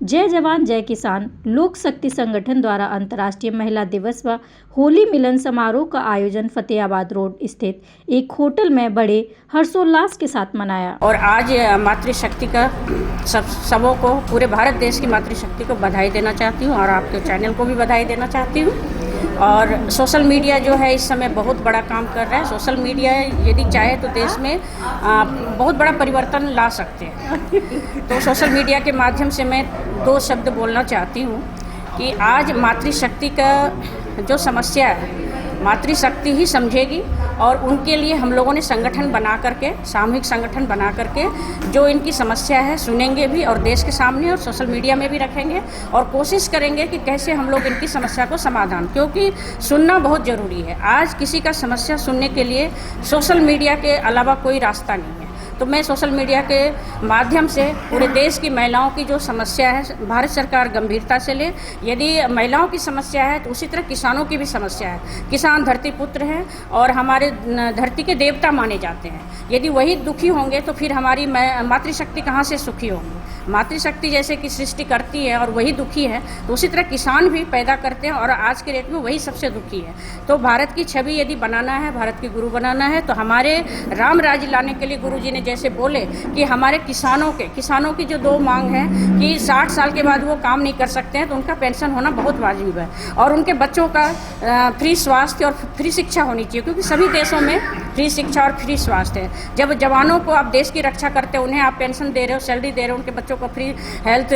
जय जवान जय किसान लोक शक्ति संगठन द्वारा अंतर्राष्ट्रीय महिला दिवस व होली मिलन समारोह का आयोजन फतेहाबाद रोड स्थित एक होटल में बड़े हर्षोल्लास के साथ मनाया। और आज मातृशक्ति का सबों को, पूरे भारत देश की मातृशक्ति को बधाई देना चाहती हूँ और आपके चैनल को भी बधाई देना चाहती हूँ। और सोशल मीडिया जो है इस समय बहुत बड़ा काम कर रहा है। सोशल मीडिया यदि चाहे तो देश में बहुत बड़ा परिवर्तन ला सकते हैं। तो सोशल मीडिया के माध्यम से मैं दो शब्द बोलना चाहती हूँ कि आज मातृशक्ति का जो समस्या है मातृशक्ति ही समझेगी और उनके लिए हम लोगों ने संगठन बना करके, सामूहिक संगठन बना करके जो इनकी समस्या है सुनेंगे भी और देश के सामने और सोशल मीडिया में भी रखेंगे और कोशिश करेंगे कि कैसे हम लोग इनकी समस्या को समाधान, क्योंकि सुनना बहुत ज़रूरी है। आज किसी का समस्या सुनने के लिए सोशल मीडिया के अलावा कोई रास्ता नहीं है। तो मैं सोशल मीडिया के माध्यम से पूरे देश की महिलाओं की जो समस्या है भारत सरकार गंभीरता से ले। यदि महिलाओं की समस्या है तो उसी तरह किसानों की भी समस्या है। किसान धरती पुत्र हैं और हमारे धरती के देवता माने जाते हैं। यदि वही दुखी होंगे तो फिर हमारी मातृशक्ति कहाँ से सुखी होंगी। मातृशक्ति जैसे कि सृष्टि करती है और वही दुखी है, तो उसी तरह किसान भी पैदा करते हैं और आज के डेट में वही सबसे दुखी है। तो भारत की छवि यदि बनाना है, भारत की गुरु बनाना है, तो हमारे राम राज्य लाने के लिए गुरु जी ने जैसे बोले कि हमारे किसानों की जो दो मांग है कि 60 साल के बाद वो काम नहीं कर सकते हैं तो उनका पेंशन होना बहुत वाजिब है और उनके बच्चों का फ्री स्वास्थ्य और फ्री शिक्षा होनी चाहिए, क्योंकि सभी देशों में फ्री शिक्षा और फ्री स्वास्थ्य है। जब जवानों को आप देश की रक्षा करते हो, उन्हें आप पेंशन दे रहे हो, सैलरी दे रहे हो, उनके बच्चों को फ्री हेल्थ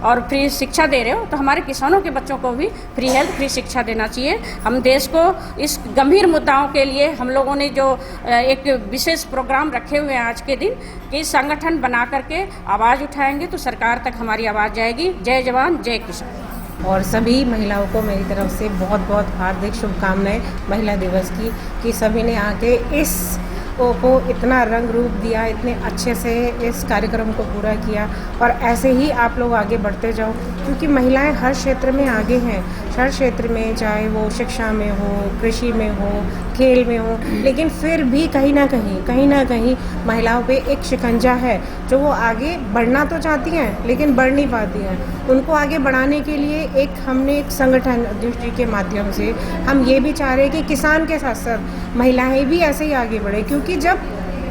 और फ्री शिक्षा दे रहे हो, तो हमारे किसानों के बच्चों को भी फ्री हेल्थ फ्री शिक्षा देना चाहिए। हम देश को इस गंभीर मुद्दाओं के लिए हम लोगों ने जो एक विशेष प्रोग्राम रखे हुए हैं आज के दिन कि संगठन बना करके आवाज़ उठाएंगे तो सरकार तक हमारी आवाज़ जाएगी। जय जवान जय किसान। और सभी महिलाओं को मेरी तरफ से बहुत बहुत हार्दिक शुभकामनाएं महिला दिवस की, कि सभी ने आके इस को इतना रंग रूप दिया, इतने अच्छे से इस कार्यक्रम को पूरा किया और ऐसे ही आप लोग आगे बढ़ते जाओ, क्योंकि महिलाएं हर क्षेत्र में आगे हैं। हर क्षेत्र में, चाहे वो शिक्षा में हो, कृषि में हो, खेल में हो, लेकिन फिर भी कहीं ना कहीं महिलाओं पे एक शिकंजा है जो वो आगे बढ़ना तो चाहती हैं लेकिन बढ़ नहीं पाती हैं। उनको आगे बढ़ाने के लिए हमने एक संगठन दृष्टि के माध्यम से हम ये भी चाह रहे हैं कि किसान के साथ साथ महिलाएं भी ऐसे ही आगे बढ़े, क्योंकि जब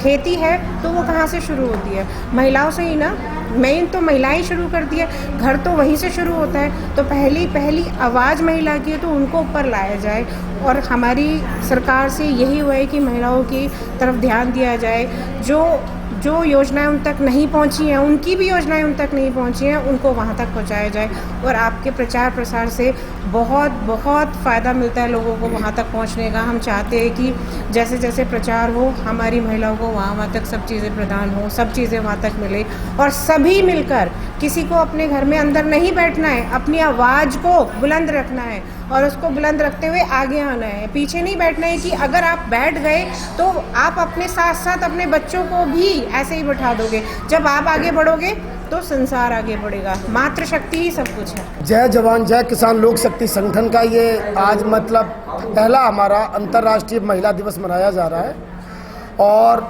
खेती है तो वो कहाँ से शुरू होती है? महिलाओं से ही ना। मेन तो महिलाएं शुरू करती है, घर तो वहीं से शुरू होता है। तो पहली आवाज़ महिला की है तो उनको ऊपर लाया जाए और हमारी सरकार से यही हुआ है कि महिलाओं की तरफ ध्यान दिया जाए। जो योजनाएं उन तक नहीं पहुंची हैं, उनकी भी योजनाएं उन तक नहीं पहुंची हैं, उनको वहां तक पहुंचाया जाए। और आपके प्रचार प्रसार से बहुत बहुत फ़ायदा मिलता है लोगों को वहां तक पहुंचने का। हम चाहते हैं कि जैसे जैसे प्रचार हो हमारी महिलाओं को वहाँ तक सब चीज़ें प्रदान हो, सब चीज़ें वहाँ तक मिले और सभी मिलकर, किसी को अपने घर में अंदर नहीं बैठना है, अपनी आवाज़ को बुलंद रखना है और उसको बुलंद रखते हुए आगे आना है। पीछे नहीं बैठना है कि अगर आप बैठ गए तो आप अपने साथ साथ अपने बच्चों को भी ऐसे ही बैठा दोगे। जब आप आगे बढ़ोगे तो संसार आगे बढ़ेगा। मातृशक्ति ही सब कुछ है। जय जवान जय किसान लोक शक्ति संगठन का ये आज मतलब पहला हमारा अंतर्राष्ट्रीय महिला दिवस मनाया जा रहा है और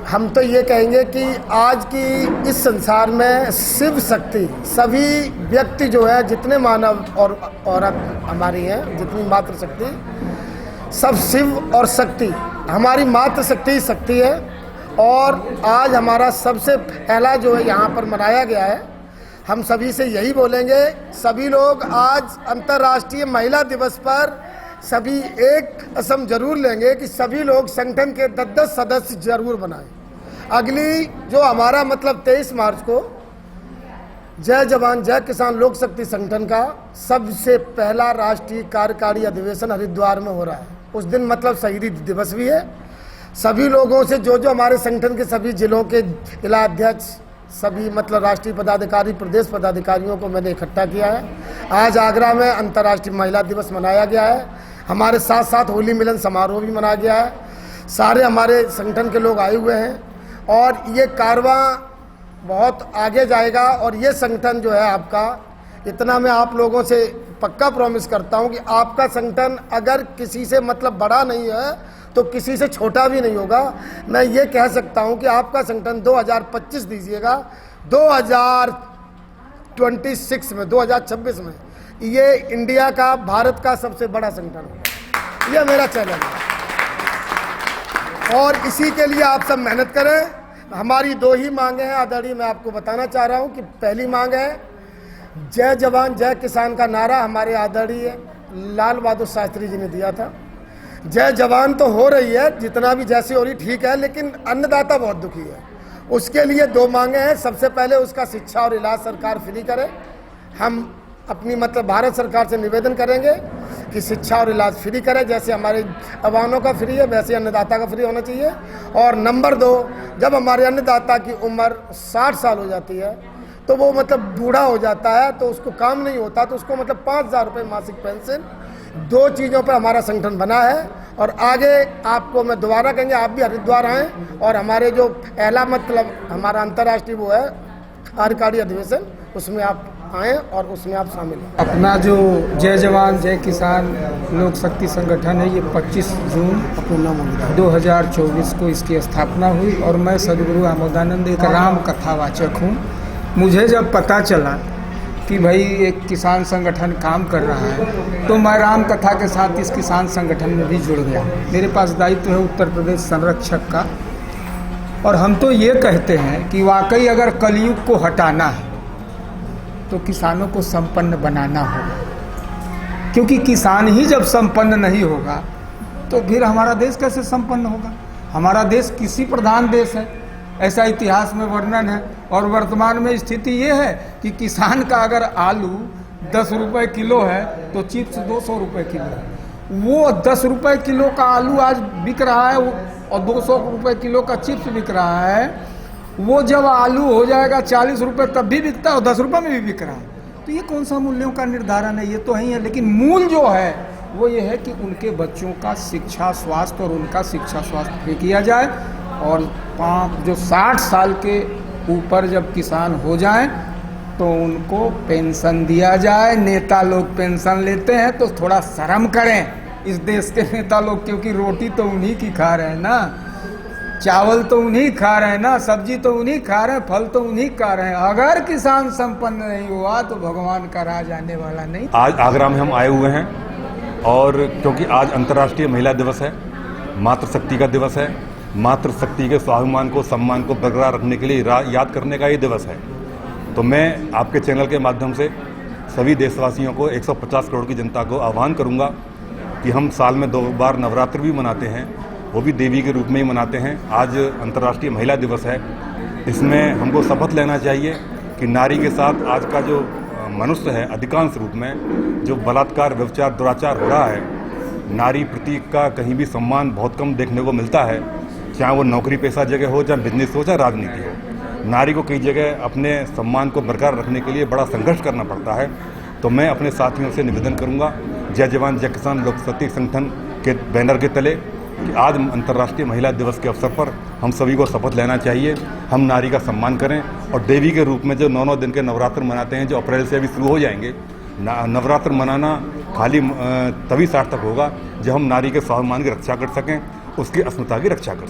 हम तो ये कहेंगे कि आज की इस संसार में शिव शक्ति, सभी व्यक्ति जो है, जितने मानव और औरत हमारी हैं, जितनी मातृशक्ति, सब शिव और शक्ति, हमारी मातृशक्ति शक्ति है। और आज हमारा सबसे पहला जो है यहाँ पर मनाया गया है। हम सभी से यही बोलेंगे, सभी लोग आज अंतर्राष्ट्रीय महिला दिवस पर सभी एक कसम जरूर लेंगे कि सभी लोग संगठन के 10-10 सदस्य जरूर बनाएं। अगली जो हमारा मतलब 23 मार्च को जय जवान जय किसान लोक शक्ति संगठन का सबसे पहला राष्ट्रीय कार्यकारी अधिवेशन हरिद्वार में हो रहा है। उस दिन मतलब शहीदी दिवस भी है। सभी लोगों से जो हमारे संगठन के सभी जिलों के जिला अध्यक्ष, सभी मतलब राष्ट्रीय पदाधिकारी, प्रदेश पदाधिकारियों को मैंने इकट्ठा किया है। आज आगरा में अंतर्राष्ट्रीय महिला दिवस मनाया गया है। हमारे साथ साथ होली मिलन समारोह भी मनाया गया है। सारे हमारे संगठन के लोग आए हुए हैं और ये कारवां बहुत आगे जाएगा। और ये संगठन जो है आपका, इतना मैं आप लोगों से पक्का प्रॉमिस करता हूँ कि आपका संगठन अगर किसी से मतलब बड़ा नहीं है तो किसी से छोटा भी नहीं होगा। मैं ये कह सकता हूँ कि आपका संगठन 2025 दीजिएगा, 2026 में 2026 में ये इंडिया का, भारत का सबसे बड़ा संगठन होगा। ये मेरा चैलेंज है और इसी के लिए आप सब मेहनत करें। हमारी 2 ही मांगे हैं आदरणीय, मैं आपको बताना चाह रहा हूं कि पहली मांग है जय जवान जय किसान का नारा हमारे आदरणीय लाल बहादुर शास्त्री जी ने दिया था। जय जवान तो हो रही है, जितना भी जैसे हो रही ठीक है, लेकिन अन्नदाता बहुत दुखी है। उसके लिए 2 मांगे हैं। सबसे पहले उसका शिक्षा और इलाज सरकार फ्री करे। हम अपनी भारत सरकार से निवेदन करेंगे कि शिक्षा और इलाज फ्री करे, जैसे हमारे जवानों का फ्री है वैसे अन्नदाता का फ्री होना चाहिए। और नंबर 2, जब हमारे अन्नदाता की उम्र 60 साल हो जाती है तो वो बूढ़ा हो जाता है, तो उसको काम नहीं होता, तो उसको 5,000 रुपये मासिक पेंशन। 2 चीज़ों पर हमारा संगठन बना है और आगे आपको मैं दोबारा कहेंगे, आप भी हरिद्वार आएँ और हमारे जो पहला हमारा अंतर्राष्ट्रीय वो है कार्यकारी अधिवेशन, उसमें आप आएँ और उसमें आप शामिल हैं। अपना जो जय जवान जय किसान लोक शक्ति संगठन है, ये 25 जून 2024 को इसकी स्थापना हुई और मैं सदगुरु आमोदानंद एक राम कथावाचक हूँ। मुझे जब पता चला कि भाई एक किसान संगठन काम कर रहा है तो मैं राम कथा के साथ इस किसान संगठन में भी जुड़ गया। मेरे पास दायित्व है उत्तर प्रदेश संरक्षक का और हम तो ये कहते हैं कि वाकई अगर कलयुग को हटाना है तो किसानों को संपन्न बनाना होगा, क्योंकि किसान ही जब संपन्न नहीं होगा तो फिर हमारा देश कैसे संपन्न होगा। हमारा देश कृषि प्रधान देश है, ऐसा इतिहास में वर्णन है और वर्तमान में स्थिति ये है कि किसान का अगर आलू 10 रुपये किलो है तो चिप्स 200 रुपये किलो है। वो 10 रुपये किलो का आलू आज बिक रहा है और 200 रुपये किलो का चिप्स बिक रहा है। वो जब आलू हो जाएगा 40 रुपये तब भी बिकता है और 10 रुपये में भी बिक रहा है। तो ये कौन सा मूल्यों का निर्धारण है, ये तो ही है। लेकिन मूल जो है वो ये है कि उनके बच्चों का शिक्षा स्वास्थ्य और उनका शिक्षा स्वास्थ्य किया जाए और जो 60 साल के ऊपर जब किसान हो जाएं तो उनको पेंशन दिया जाए। नेता लोग पेंशन लेते हैं तो थोड़ा शर्म करें इस देश के नेता लोग, क्योंकि रोटी तो उन्हीं की खा रहे हैं ना, चावल तो उन्हीं खा रहे हैं ना, सब्जी तो उन्हीं खा रहे हैं, फल तो उन्हीं खा रहे हैं। अगर किसान संपन्न नहीं हुआ तो भगवान का राज आने वाला नहीं। आज आगरा में हम आए हुए हैं और क्योंकि आज अंतर्राष्ट्रीय महिला दिवस है, मातृशक्ति का दिवस है। मातृशक्ति के स्वाभिमान को, सम्मान को बरकरार रखने के लिए याद करने का ये दिवस है। तो मैं आपके चैनल के माध्यम से सभी देशवासियों को, 150 करोड़ की जनता को आह्वान करूंगा कि हम साल में 2 बार नवरात्र भी मनाते हैं, वो भी देवी के रूप में ही मनाते हैं। आज अंतर्राष्ट्रीय महिला दिवस है, इसमें हमको शपथ लेना चाहिए कि नारी के साथ आज का जो मनुष्य है, अधिकांश रूप में जो बलात्कार, व्यभिचार, दुराचार हो रहा है, नारी प्रति का कहीं भी सम्मान बहुत कम देखने को मिलता है, चाहे वो नौकरी पेशा जगह हो, चाहे बिजनेस हो, चाहे राजनीति हो। नारी को कई जगह अपने सम्मान को बरकरार रखने के लिए बड़ा संघर्ष करना पड़ता है। तो मैं अपने साथियों से निवेदन करूंगा, जय जवान जय किसान लोक शक्ति संगठन के बैनर के तले, कि आज अंतर्राष्ट्रीय महिला दिवस के अवसर पर हम सभी को शपथ लेना चाहिए, हम नारी का सम्मान करें और देवी के रूप में जो 9 दिन के नवरात्र मनाते हैं, जो अप्रैल से अभी शुरू हो जाएंगे। नवरात्र मनाना खाली तभी सार्थक होगा जब हम नारी के स्वाभिमान की रक्षा कर सकें, उसकी अस्मिता की रक्षा कर सकें।